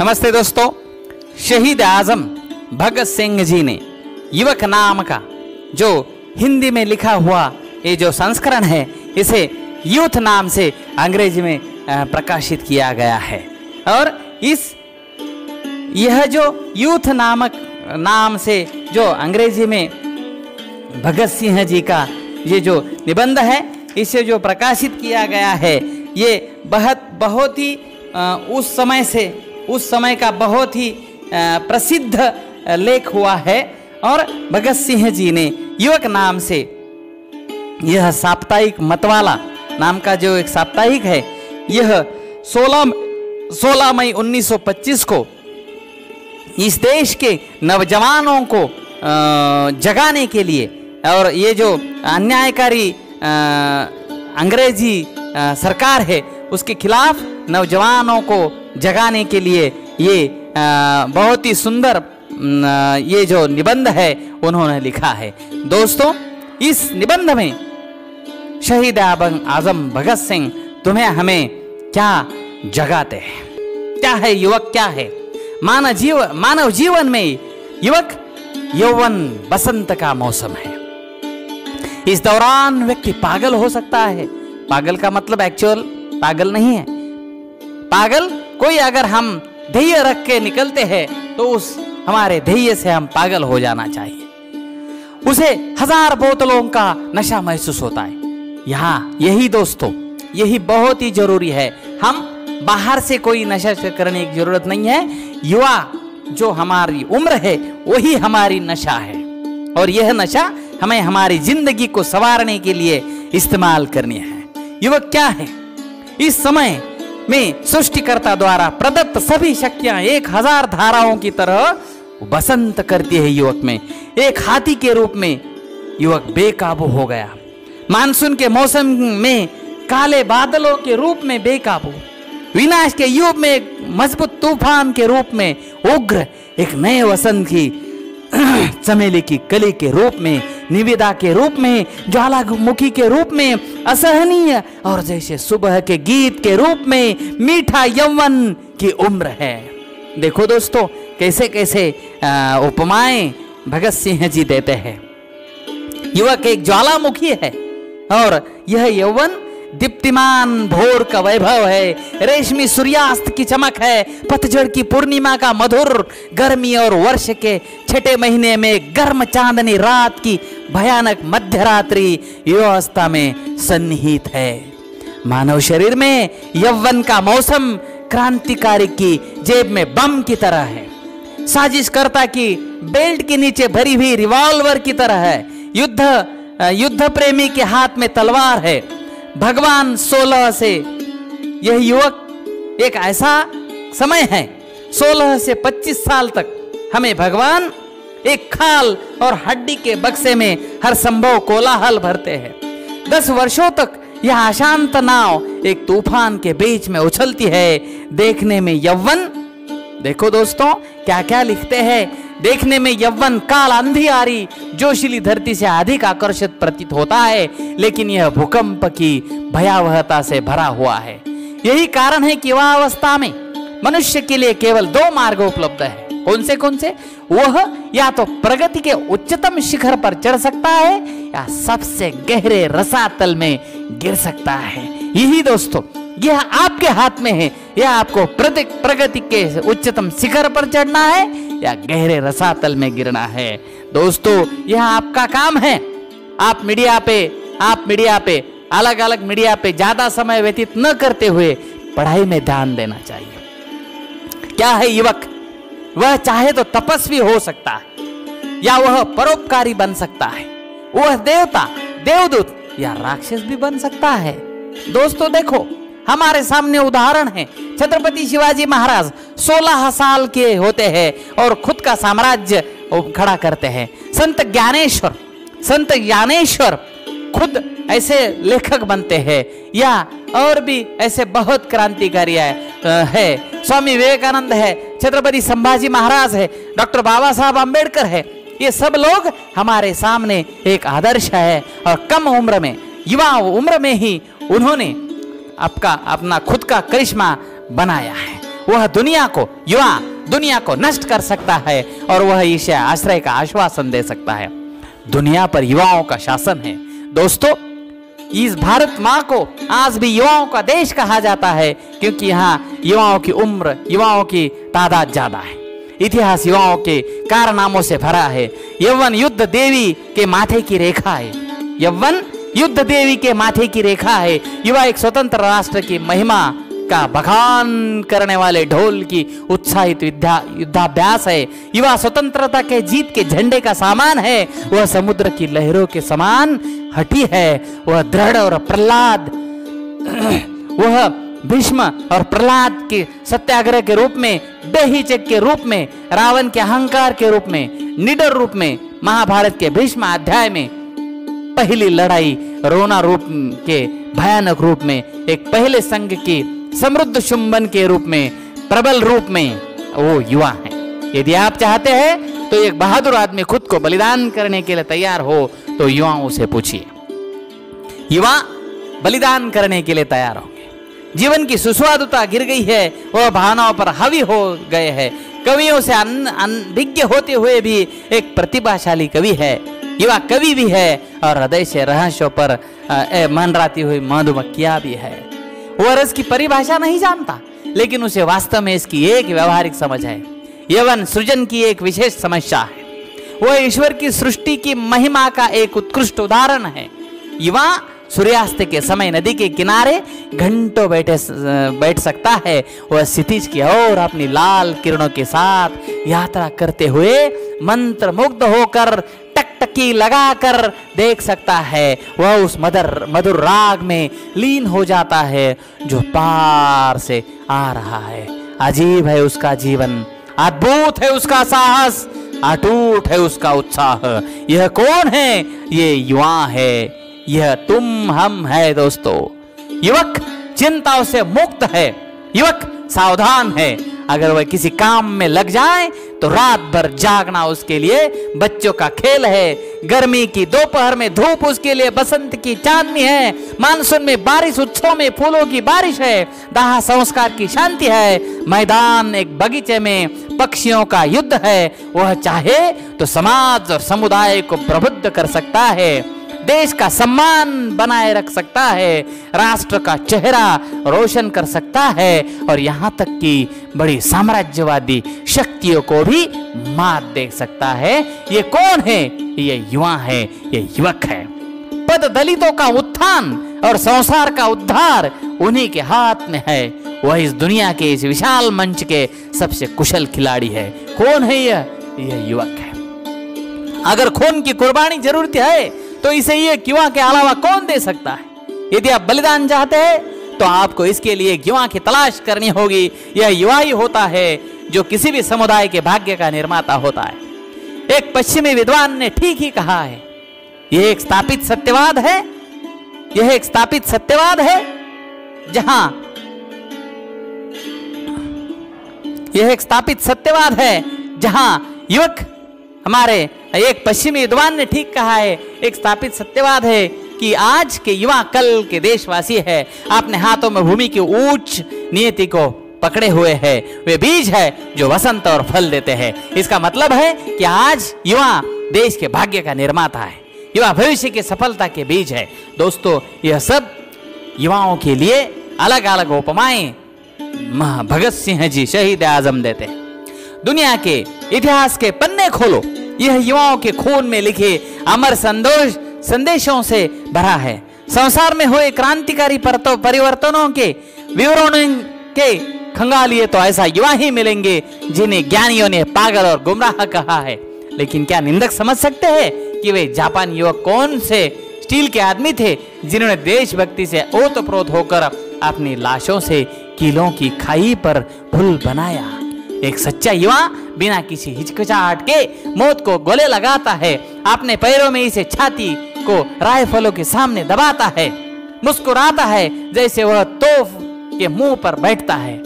नमस्ते दोस्तों, शहीद आजम भगत सिंह जी ने युवक नाम का जो हिंदी में लिखा हुआ ये जो संस्करण है, इसे यूथ नाम से अंग्रेजी में प्रकाशित किया गया है। और यह जो यूथ नामक नाम से जो अंग्रेजी में भगत सिंह जी का ये जो निबंध है, इसे जो प्रकाशित किया गया है, ये बहुत ही उस समय का बहुत ही प्रसिद्ध लेख हुआ है। और भगत सिंह जी ने युवक नाम से यह साप्ताहिक मतवाला नाम का जो एक साप्ताहिक है, यह 16 मई 1925 को इस देश के नौजवानों को जगाने के लिए और ये जो अन्यायकारी अंग्रेजी सरकार है उसके खिलाफ नौजवानों को जगाने के लिए ये बहुत ही सुंदर ये जो निबंध है उन्होंने लिखा है। दोस्तों, इस निबंध में शहीद आजम भगत सिंह हमें क्या जगाते हैं, क्या है युवक, क्या है मानव जीवन में युवक यौवन बसंत का मौसम है। इस दौरान व्यक्ति पागल हो सकता है। पागल का मतलब एक्चुअल पागल नहीं है। पागल कोई अगर हम धैर्य रख के निकलते हैं तो उस हमारे धैर्य से हम पागल हो जाना चाहिए। उसे 1000 बोतलों का नशा महसूस होता है। यहाँ यही दोस्तों, यही बहुत ही जरूरी है। हम बाहर से कोई नशा करने की जरूरत नहीं है। युवा जो हमारी उम्र है वही हमारी नशा है, और यह नशा हमें हमारी जिंदगी को संवारने के लिए इस्तेमाल करनी है। युवक क्या है? इस समय में सृष्टिकर्ता द्वारा प्रदत्त सभी शक्तियां 1000 धाराओं की तरह बसंत करती है युवक में। एक हाथी के रूप में युवक बेकाबू हो गया। मानसून के मौसम में काले बादलों के रूप में बेकाबू, विनाश के युग में एक मजबूत तूफान के रूप में उग्र, एक नए वसंत की चमेली की कली के रूप में, निविदा के रूप में, ज्वालामुखी के रूप में, असहनीय और जैसे सुबह के गीत के रूप में मीठा यौवन की उम्र है। देखो दोस्तों, कैसे कैसे उपमाएं भगत सिंह जी देते हैं। युवक एक ज्वालामुखी है और यह यौवन दीप्तिमान भोर का वैभव है, रेशमी सूर्यास्त की चमक है, पतझड़ की पूर्णिमा का मधुर, गर्मी और वर्ष के छठे महीने में गर्म चांदनी रात की भयानक मध्यरात्रि युवावस्था में सन्निहित है। मानव शरीर में यौवन का मौसम क्रांतिकारी की जेब में बम की तरह है, साजिशकर्ता की बेल्ट के नीचे भरी हुई रिवॉल्वर की तरह है, युद्ध प्रेमी के हाथ में तलवार है। भगवान 16 से यह युवक एक ऐसा समय है, 16 से 25 साल तक हमें भगवान एक खाल और हड्डी के बक्से में हर संभव कोलाहल भरते हैं। 10 वर्षों तक यह अशांत नाव एक तूफान के बीच में उछलती है। देखने में यौवन, देखो दोस्तों क्या क्या लिखते हैं, देखने में यौवन काल अंधियारी जोशीली धरती से अधिक आकर्षित प्रतीत होता है, लेकिन यह भूकंप की भयावहता से भरा हुआ है। यही कारण है कि युवावस्था में मनुष्य के लिए केवल 2 मार्ग उपलब्ध है। कौन से? वह या तो प्रगति के उच्चतम शिखर पर चढ़ सकता है या सबसे गहरे रसातल में गिर सकता है। यही दोस्तों, यह आपके हाथ में है। यह आपको प्रगति के उच्चतम शिखर पर चढ़ना है या गहरे रसातल में गिरना है। दोस्तों, यह आपका काम है। आप मीडिया पे अलग अलग मीडिया पे ज्यादा समय व्यतीत न करते हुए पढ़ाई में ध्यान देना चाहिए। क्या है युवक? वह चाहे तो तपस्वी हो सकता है या वह परोपकारी बन सकता है। वह देवता, देवदूत या राक्षस भी बन सकता है। दोस्तों देखो, हमारे सामने उदाहरण है। छत्रपति शिवाजी महाराज 16 साल के होते हैं और खुद का साम्राज्य खड़ा करते हैं। संत ज्ञानेश्वर खुद ऐसे लेखक बनते हैं, या और भी ऐसे बहुत क्रांतिकारी है। स्वामी विवेकानंद है, छत्रपति संभाजी महाराज है, डॉक्टर बाबा साहब अम्बेडकर है। ये सब लोग हमारे सामने एक आदर्श है, और कम उम्र में, युवा उम्र में ही उन्होंने अपना खुद का करिश्मा बनाया है। वह दुनिया को, युवा दुनिया को नष्ट कर सकता है और वह ईर्ष्या आश्रय का आश्वासन दे सकता है। दुनिया पर युवाओं का शासन है। दोस्तों, इस भारत माँ को आज भी युवाओं का देश कहा जाता है, क्योंकि यहाँ युवाओं की उम्र, युवाओं की तादाद ज्यादा है। इतिहास युवाओं के कारनामों से भरा है। यौवन युद्ध देवी के माथे की रेखा है। यौवन युद्ध देवी के माथे की रेखा है। युवा एक स्वतंत्र राष्ट्र की महिमा का बखान करने वाले ढोल की उत्साहित युद्धाभ्यास है। युवा स्वतंत्रता के जीत के झंडे का सामान है। वह समुद्र की लहरों के समान हठी है। वह दृढ़ और प्रहलाद वह भीष्म और प्रहलाद के सत्याग्रह के रूप में, बेहिचक के रूप में, रावण के अहंकार के रूप में, निडर रूप में, महाभारत के भीष्म अध्याय में पहली लड़ाई रोना रूप के भयानक रूप में, एक पहले संघ की समृद्ध शुंभन के रूप में, प्रबल रूप में वो युवा है। यदि आप चाहते हैं तो एक बहादुर आदमी खुद को बलिदान करने के लिए तैयार हो तो युवाओं से पूछिए। युवा बलिदान करने के लिए तैयार होंगे। जीवन की सुस्वादुता गिर गई है, वह भावनाओं पर हावी हो गए हैं। कवियों से अनभिज्ञ होते हुए भी एक प्रतिभाशाली कवि है। युवा कवि भी है और हृदय से रहस्यों पर मंडराती हुई मधुमक्खियां भी है। वह रस की परिभाषा नहीं जानता, लेकिन उसे वास्तव में इसकी एक व्यवहारिक समझ है। यौवन सृजन की एक विशेष समस्या है। वह ईश्वर की सृष्टि की महिमा का एक उत्कृष्ट उदाहरण है। युवा सूर्यास्त के समय नदी के किनारे घंटों बैठ सकता है। वह क्षितिज की ओर अपनी लाल किरणों के साथ यात्रा करते हुए मंत्र मुग्ध होकर टकटकी लगाकर देख सकता है। वह उस मधुर राग में लीन हो जाता है जो पार से आ रहा है। अजीब है उसका जीवन, अद्भुत है उसका साहस, अटूट है उसका उत्साह। यह कौन है? ये युवा है। यह तुम हम है दोस्तों। युवक चिंताओं से मुक्त है। युवक सावधान है। अगर वह किसी काम में लग जाए तो रात भर जागना उसके लिए बच्चों का खेल है। गर्मी की दोपहर में धूप उसके लिए बसंत की चांदनी है। मानसून में बारिश, उत्सव में फूलों की बारिश है। दाह संस्कार की शांति है। मैदान एक बगीचे में पक्षियों का युद्ध है। वह चाहे तो समाज और समुदाय को प्रबुद्ध कर सकता है, देश का सम्मान बनाए रख सकता है, राष्ट्र का चेहरा रोशन कर सकता है और यहाँ तक कि बड़ी साम्राज्यवादी शक्तियों को भी मात दे सकता है। ये कौन है? ये युवा है, ये युवक है। पद दलितों का उत्थान और संसार का उद्धार उन्हीं के हाथ में है। वह इस दुनिया के इस विशाल मंच के सबसे कुशल खिलाड़ी है। कौन है यह? यह युवक है। अगर खून की कुर्बानी जरूरत है तो इसे ये युवा के अलावा कौन दे सकता है? यदि आप बलिदान चाहते हैं तो आपको इसके लिए एक युवा की तलाश करनी होगी। यह युवा ही होता है जो किसी भी समुदाय के भाग्य का निर्माता होता है। एक पश्चिमी विद्वान ने ठीक ही कहा है, यह एक स्थापित सत्यवाद है। यह एक स्थापित सत्यवाद है जहां यह एक स्थापित सत्यवाद है जहां युवक, हमारे एक पश्चिमी विद्वान ने ठीक कहा है, एक स्थापित सत्यवाद है कि आज के युवा कल के देशवासी है। अपने हाथों में भूमि की ऊंच नियति को पकड़े हुए है। वे बीज है जो वसंत और फल देते हैं। इसका मतलब है कि आज युवा देश के भाग्य का निर्माता है। युवा भविष्य की सफलता के बीज है। दोस्तों, यह सब युवाओं के लिए अलग अलग उपमाएं भगत सिंह जी शहीद आजम देते हैं। दुनिया के इतिहास के पन्ने खोलो, यह युवाओं के खून में लिखे अमर संदेशों से भरा है। संसार में हुए क्रांतिकारी परिवर्तनों के विवरणों के खंगालिए तो ऐसा युवा ही मिलेंगे जिन्हें ज्ञानियों ने पागल और गुमराह कहा है। लेकिन क्या निंदक समझ सकते हैं कि वे जापान युवक कौन से स्टील के आदमी थे जिन्होंने देशभक्ति से ओतप्रोत होकर अपनी लाशों से किलों की खाई पर पुल बनाया। एक सच्चा युवा बिना किसी हिचकिचाहट के मौत को गले लगाता है। अपने पैरों में इसे छाती को राइफलों के सामने दबाता है, मुस्कुराता है जैसे वह तोफ के मुंह पर बैठता है।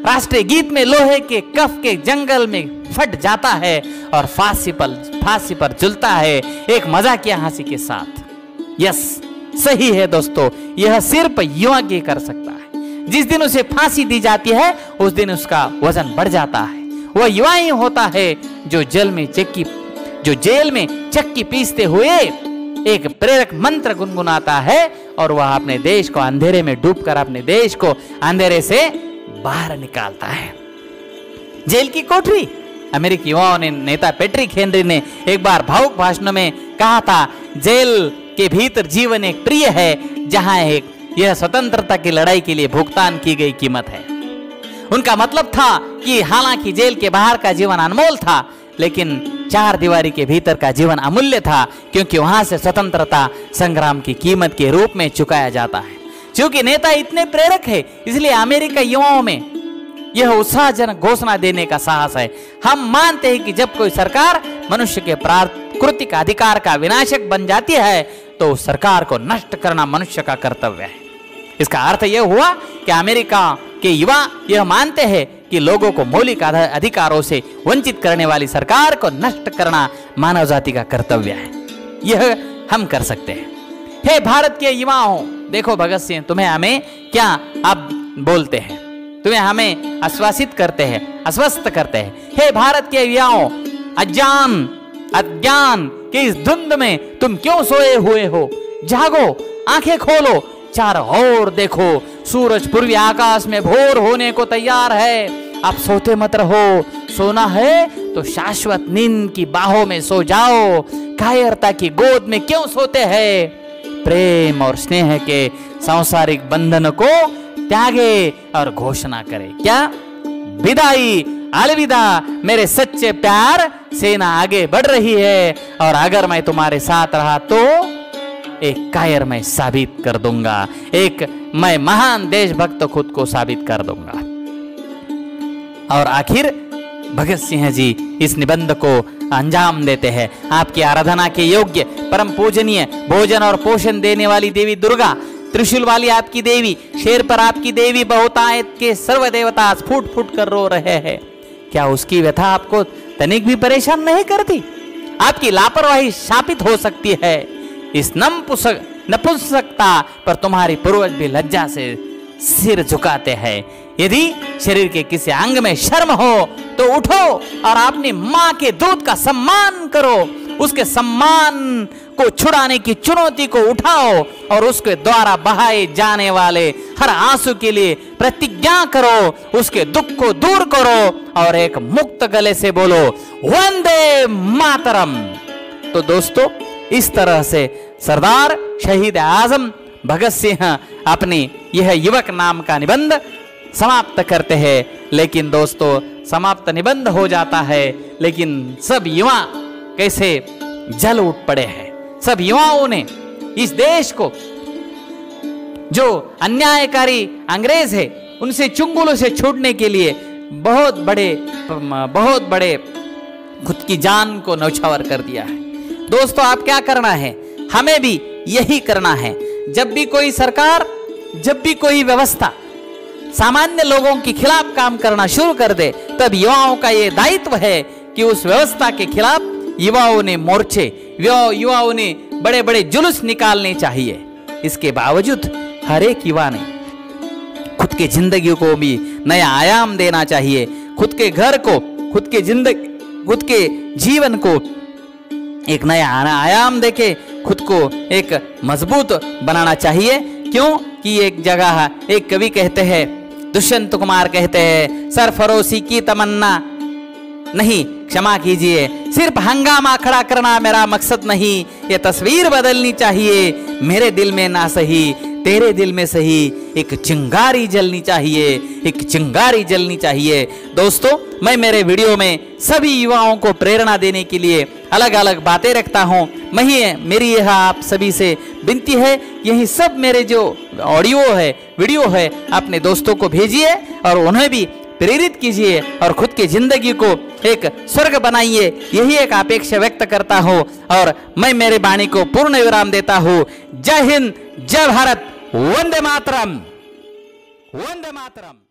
राष्ट्रीय गीत में लोहे के कफ के जंगल में फट जाता है और फांसी पर झूलता है एक मजाकिया हंसी के साथ। यस, सही है दोस्तों, यह सिर्फ युवा ही कर सकता है। जिस दिन उसे फांसी दी जाती है उस दिन उसका वजन बढ़ जाता है। वह युवा ही होता है जो जेल में चक्की पीसते हुए एक प्रेरक मंत्र गुनगुनाता है और वह अपने देश को अंधेरे में डूबकर अपने देश को अंधेरे से बाहर निकालता है। जेल की कोठरी। अमेरिकी युवाओं ने नेता पैट्रिक हेनरी ने एक बार भावुक भाषणों में कहा था, जेल के भीतर जीवन एक प्रिय है जहां यह स्वतंत्रता की लड़ाई के लिए भुगतान की गई कीमत है। उनका मतलब था कि हालांकि जेल के बाहर का जीवन अनमोल था, लेकिन चार दीवारी के भीतर का जीवन अमूल्य था, क्योंकि वहां से स्वतंत्रता संग्राम की कीमत के रूप में चुकाया जाता है। क्योंकि नेता इतने प्रेरक है, इसलिए अमेरिका युवाओं में यह उत्साहजनक घोषणा देने का साहस है। हम मानते हैं कि जब कोई सरकार मनुष्य के प्राकृतिक अधिकार का विनाशक बन जाती है तो सरकार को नष्ट करना मनुष्य का कर्तव्य है। इसका अर्थ यह हुआ कि अमेरिका के युवा यह मानते हैं कि लोगों को मौलिक अधिकारों से वंचित करने वाली सरकार को नष्ट करना मानव जाति का कर्तव्य है। यह हम कर सकते हैं। हे भारत के युवाओं, देखो भगत सिंह तुम्हें हमें क्या अब बोलते हैं, तुम्हें हमें आश्वासित करते हैं, आश्वस्त करते हैं। हे भारत के युवाओं, अज्ञान के इस धुंध में तुम क्यों सोए हुए हो? जागो, आंखें खोलो, चारों ओर देखो, सूरज पूर्वी आकाश में भोर होने को तैयार है। अब सोते मत रहो, सोना है तो शाश्वत नींद की बाहों में सो जाओ। कायरता की गोद में क्यों सोते हैं? प्रेम और स्नेह के सांसारिक बंधन को त्यागे और घोषणा करे। क्या? विदाई, अलविदा मेरे सच्चे प्यार, सेना आगे बढ़ रही है और अगर मैं तुम्हारे साथ रहा तो एक कायर मैं साबित कर दूंगा, एक मैं महान देशभक्त खुद को साबित कर दूंगा। और आखिर भगत सिंह जी इस निबंध को अंजाम देते हैं। आपकी आराधना के योग्य परम पूजनीय, भोजन और पोषण देने वाली देवी दुर्गा, त्रिशूल वाली आपकी देवी, शेर पर आपकी देवी, बहुतायत के सर्व देवता फूट फूट कर रो रहे हैं। क्या उसकी व्यथा आपको तनिक भी परेशान नहीं करती? आपकी लापरवाही शापित हो सकती है। इस नपुंसकता पर तुम्हारी पूर्वज भी लज्जा से सिर झुकाते हैं। यदि शरीर के किसी अंग में शर्म हो तो उठो और अपनी माँ के दूध का सम्मान करो। उसके सम्मान को छुड़ाने की चुनौती को उठाओ और उसके द्वारा बहाए जाने वाले हर आंसू के लिए प्रतिज्ञा करो। उसके दुख को दूर करो और एक मुक्त गले से बोलो, वंदे मातरम। तो दोस्तों, इस तरह से सरदार शहीद आजम भगत सिंह अपनी यह युवक नाम का निबंध समाप्त करते हैं। लेकिन दोस्तों, समाप्त निबंध हो जाता है, लेकिन सब युवा कैसे जल उठ पड़े हैं। सब युवाओं ने इस देश को, जो अन्यायकारी अंग्रेज है, उनसे चुंगलों से छूटने के लिए बहुत बड़े खुद की जान को न्यौछावर कर दिया है। दोस्तों, आप क्या करना है? हमें भी यही करना है। जब भी कोई सरकार, जब भी कोई व्यवस्था सामान्य लोगों के खिलाफ काम करना शुरू कर दे, तब युवाओं का यह दायित्व है कि उस व्यवस्था के खिलाफ युवाओं ने मोर्चे, युवाओं ने बड़े बड़े जुलूस निकालने चाहिए। इसके बावजूद हर एक युवा ने खुद की जिंदगी को भी नया आयाम देना चाहिए। खुद के घर को, खुद के जीवन को एक नया आयाम देके खुद को एक मजबूत बनाना चाहिए। क्यों कि एक जगह एक कवि कहते हैं, दुष्यंत कुमार कहते हैं, सरफरोशी की तमन्ना नहीं, क्षमा कीजिए, सिर्फ हंगामा खड़ा करना मेरा मकसद नहीं। ये तस्वीर बदलनी चाहिए। मेरे दिल में ना सही, तेरे दिल में सही, एक चिंगारी जलनी चाहिए, एक चिंगारी जलनी चाहिए। दोस्तों, मैं मेरे वीडियो में सभी युवाओं को प्रेरणा देने के लिए अलग अलग बातें रखता हूँ। मेरी यह आप सभी से विनती है, यही सब मेरे जो ऑडियो है, वीडियो है, अपने दोस्तों को भेजिए और उन्हें भी प्रेरित कीजिए और खुद की जिंदगी को एक स्वर्ग बनाइए। यही एक अपेक्षा व्यक्त करता हूँ और मैं मेरे वाणी को पूर्ण विराम देता हूँ। जय हिंद, जय भारत, वंदे मातरम, वंदे मातरम।